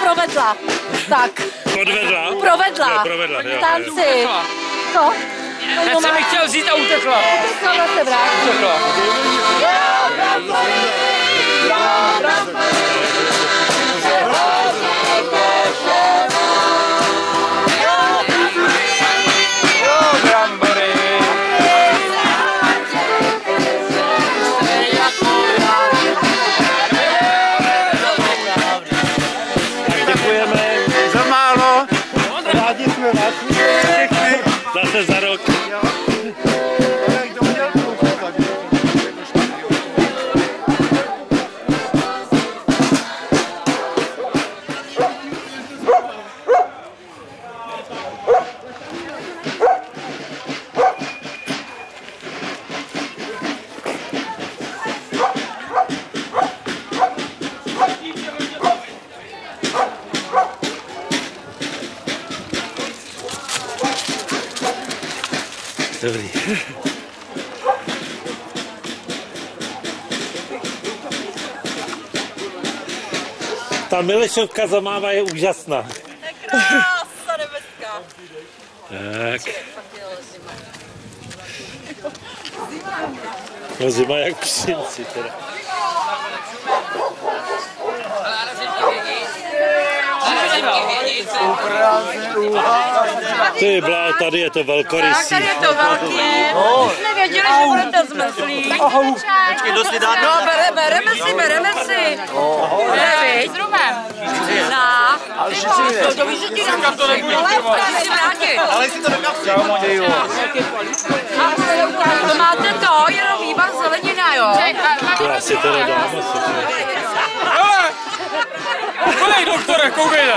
Provedla. Tak. Podvedla? Provedla. Jo, provedla, jo. Tanci. Co? Teď jsem mi chtěl vzít a utekla. Utekla se vrátí. Utekla. Za málo. Rádi jsme vás všechny. Zase za rok. Dobrý. Ta Milešovka za máma je úžasná. Krása nebeská. Tak. No zima jak psinci teda. Ty blá, tady je to velkorysí. Tady je to velký. My jsme věděli, že budete zmrzlí. Počkej, dost dát. No, bereme si. S rumem. No. To víš, že ti dám to nebude trvat. Si vrátit. Ale si to do kapsy. To máte to, jenom vývar zelenina, jo? To asi teda dáme. Kolik, doktore, koukejte.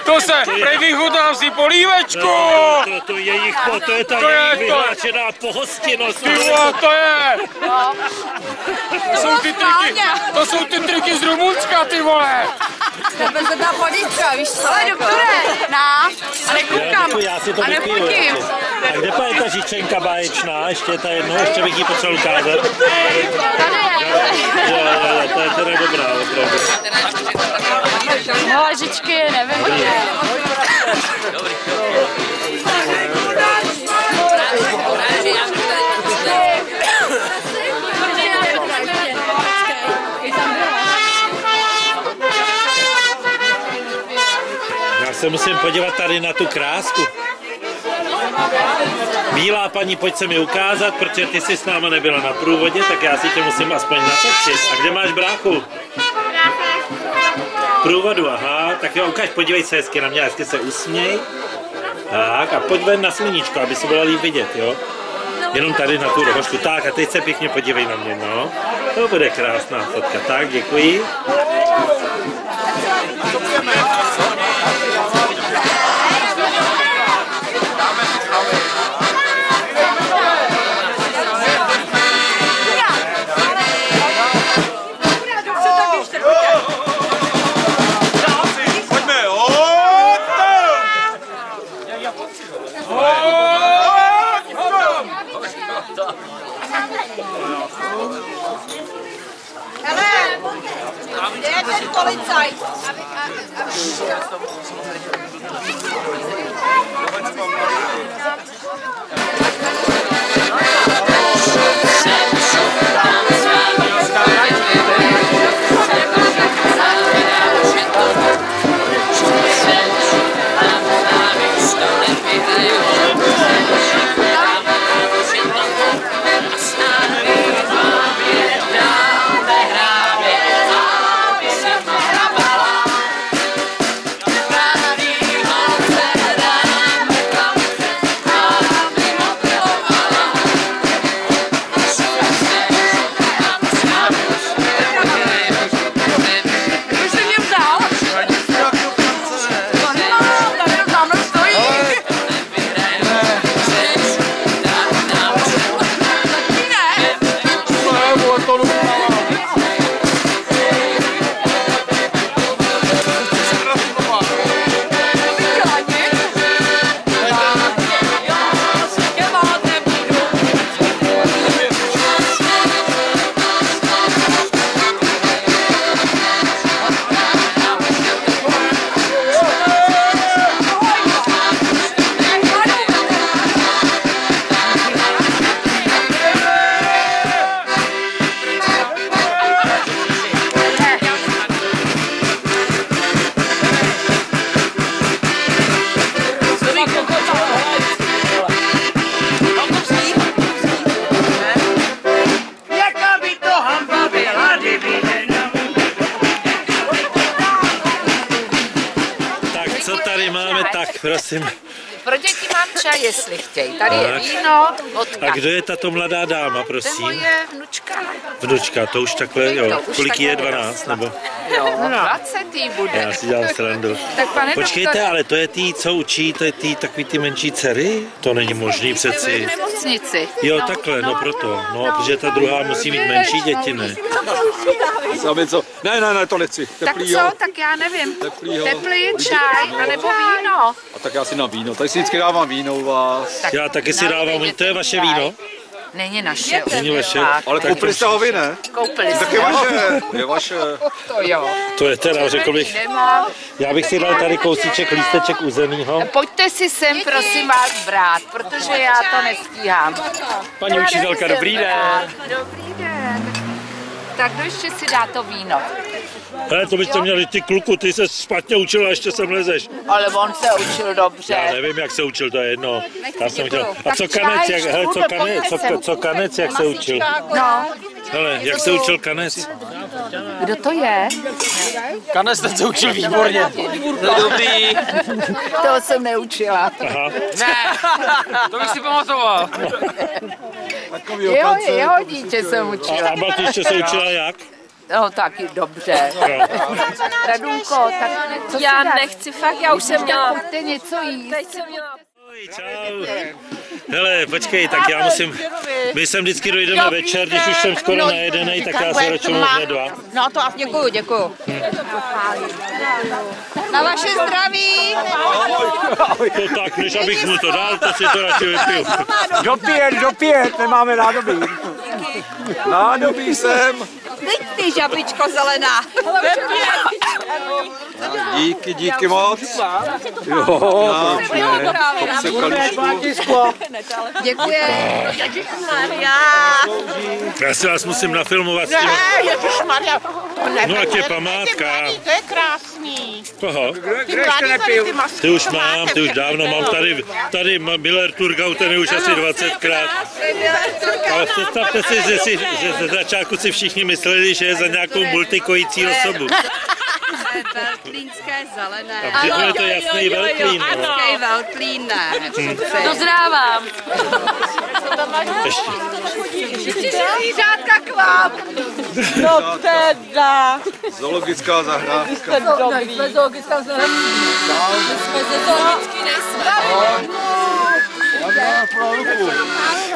To se, prej vychutnám si polívečku. To je jejich, to je ta jejich vyhlášená pohostinnost. Ty vole, to je. To jsou ty triky z Rumunska, ty vole. Bezedná polívka, víš co? Ale doktore, a nekoukám, Já si to a vypiju. nepotím. A kde je ta žičenka báječná? Ještě ta jedno, ještě bych ji potřeboval ukázat. Jo, to je teda dobrá, opravdu. No, žičky, nevím. Dobrý. Já se musím podívat tady na tu krásku. Bílá paní, pojď se mi ukázat, protože ty jsi s náma nebyla na průvodě, tak já si tě musím aspoň natočit. A kde máš bráchu? průvodu, aha, tak jo, ukaž, podívej se hezky na mě, hezky se usměj. Tak a pojď ven na sluníčko, aby se bylo líp vidět, jo. Jenom tady na tu rohošku, tak a teď se pěkně podívej na mě, no. To bude krásná fotka, tak, děkuji. Kde je ten policajt? Prosím. Pro děti mám čaj, jestli chtějí. Tady je víno, vodka. A kdo je tato mladá dáma, prosím? To je moje vnučka. Vnučka, to už takhle, jo. Kolik je, 12, nebo? Jo, 20 bude. Já si dělám srandu. Tak pane počkejte, doktore. ale to je tý, co učí, to je tý takový ty menší dcery? To není možný přeci. V nemocnici. Jo, takhle, no proto. No, protože ta druhá musí mít menší děti, ne? Sami co? Ne, to nechci. Teplý, tak co? Tak já nevím. Teplý čaj, anebo víno. A tak já si dám víno. Tady si vždycky dávám víno u vás. Tak já taky si dávám, to je vaše víno? Není naše. Není vaše. Ale koupili jste ho vy, ne? Koupili tak je vaše. Je vaše. To jo. To je teda, řekl bych. Já bych si dal tady kousíček lísteček uzenýho. Pojďte si sem, prosím vás, brát, protože já to nestíhám. Paní učitelka, dobrý den. Dobrý den. Tak kdo ještě si dá to víno? Hele, to byste měli ty kluku, ty se špatně učil a ještě sem lezeš. Ale on se učil dobře. Já nevím, jak se učil, to je jedno. Já jsem chtěl. A co kanec, jak, hele, co kanec, jak se učil? No. Hele, jak se učil kanec? Kdo to je? Kanec ten se učil výborně. Dobrý. Toho jsem neučila. Aha. Ne, to bych si pamatoval. Jeho dítě jsem učila. A Batýště se učila jak? No taky dobře. Radunko, tak co já nechci fakt, já už jsem měla. Pojďte něco jíst. Teď jsem měla. Čau. Hele, počkej, tak já musím, my sem vždycky dojdeme večer, když už jsem skoro najedenej, tak já se radši můžu 2. No to děkuju. Na vaše zdraví. To tak, než abych mu to dal, to si to radši vypiju. Dopět, nemáme nádobí. Nádobí jsem. Teď ty, žabičko zelená. Díky moc. Jo, Děkuji. Já si vás musím nafilmovat s tím. Ježišmarja. No ať je památka. To je krásný. Koho? Ty Ty už dávno mám tady Miller Turgau, ten je už asi 20krát. Ale představte si, že ze začátku si všichni mysleli, že je za nějakou multikojící osobu. Veltlínské zelené. A přitom je to jasný veltlín. Velký veltlín, ne. Dozrávám. Zvířátka k vám. No teda. Zoologická zahrádka. Jsme zoologická zahrádka. Jsme ze zoologický nejsme.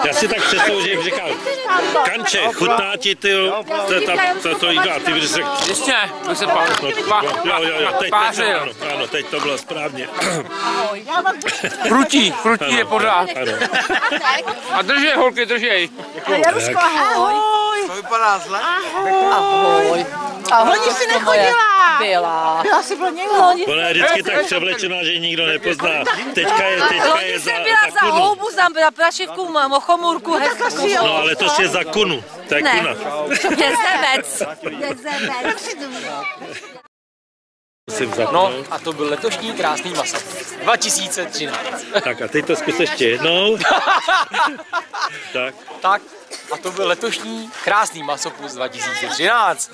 Já si tak představu, že jim říkal, Kanče, chutná ti to jídlo, a ty bys řekl, Ještě, bych se pál. jo, teď, ano, teď to bylo správně. Frutí je pořád. Ano. A držej, holky, držej. Jaruško, ahoj. To vypadá zle. Ahoj. Ahoj, jsi nechodila. Byla. Byla jsi byl někdo loni. Ona je vždycky tak převlečená, že ji nikdo nepozná. Teďka je Loni za jsem byla za kunu. houbu, za prašivku, mochomůrku, hezkou. No ale to je za kunu. To je kuna. Jezevec. No a to byl letošní krásný masakr. 2013. Tak a teď to zkus ještě jednou. Tak. Tak a to byl letošní krásný masopust 2013.